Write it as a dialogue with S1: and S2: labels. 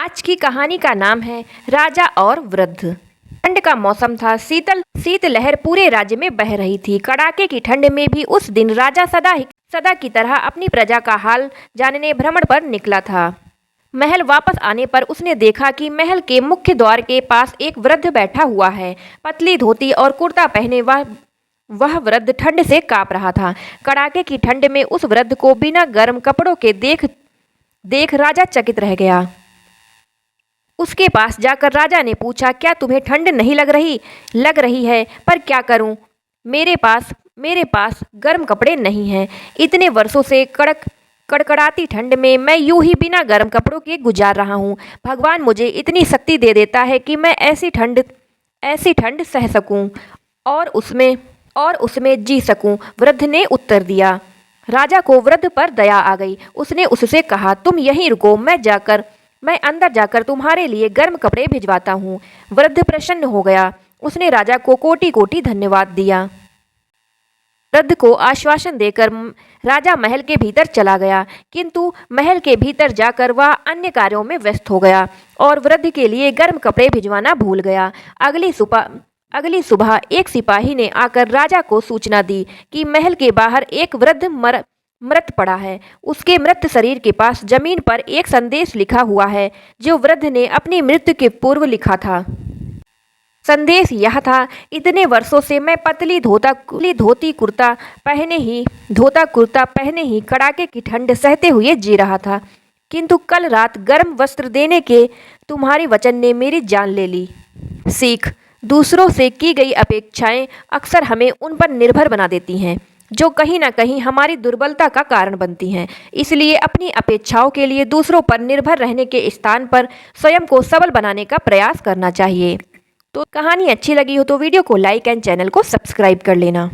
S1: आज की कहानी का नाम है राजा और वृद्ध। ठंड का मौसम था। शीतलहर पूरे राज्य में बह रही थी। कड़ाके की ठंड में भी उस दिन राजा सदा की तरह अपनी प्रजा का हाल जानने भ्रमण पर निकला था। महल वापस आने पर उसने देखा कि महल के मुख्य द्वार के पास एक वृद्ध बैठा हुआ है। पतली धोती और कुर्ता पहने वह वृद्ध ठंड से कांप रहा था। कड़ाके की ठंड में उस वृद्ध को बिना गर्म कपड़ों के देख राजा चकित रह गया। उसके पास जाकर राजा ने पूछा, क्या तुम्हें ठंड नहीं लग रही है, पर क्या करूं? मेरे पास गर्म कपड़े नहीं हैं। इतने वर्षों से कड़कड़ाती ठंड में मैं यूं ही बिना गर्म कपड़ों के गुजार रहा हूं। भगवान मुझे इतनी शक्ति दे देता है कि मैं ऐसी ठंड सह सकूं और उसमें जी सकूं। वृद्ध ने उत्तर दिया। राजा को वृद्ध पर दया आ गई। उसने उससे कहा, तुम यहीं रुको, मैं अंदर जाकर तुम्हारे लिए गर्म कपड़े भिजवाता हूँ। वृद्ध प्रसन्न हो गया। उसने राजा को कोटि कोटि धन्यवाद दिया। वृद्ध को आश्वासन देकर राजा महल के भीतर चला गया, किंतु महल के भीतर जाकर वह अन्य कार्यों में व्यस्त हो गया और वृद्ध के लिए गर्म कपड़े भिजवाना भूल गया। अगली सुबह एक सिपाही ने आकर राजा को सूचना दी कि महल के बाहर एक वृद्ध मृत पड़ा है। उसके मृत शरीर के पास जमीन पर एक संदेश लिखा हुआ है, जो वृद्ध ने अपनी मृत्यु के पूर्व लिखा था। संदेश यह था, इतने वर्षों से मैं पतली धोती कुर्ता पहने ही कड़ाके की ठंड सहते हुए जी रहा था, किंतु कल रात गर्म वस्त्र देने के तुम्हारे वचन ने मेरी जान ले ली। सीख, दूसरों से की गई अपेक्षाएं अक्सर हमें उन पर निर्भर बना देती हैं, जो कहीं ना कहीं हमारी दुर्बलता का कारण बनती हैं। इसलिए अपनी अपेक्षाओं के लिए दूसरों पर निर्भर रहने के स्थान पर स्वयं को सबल बनाने का प्रयास करना चाहिए। तो कहानी अच्छी लगी हो तो वीडियो को लाइक एंड चैनल को सब्सक्राइब कर लेना।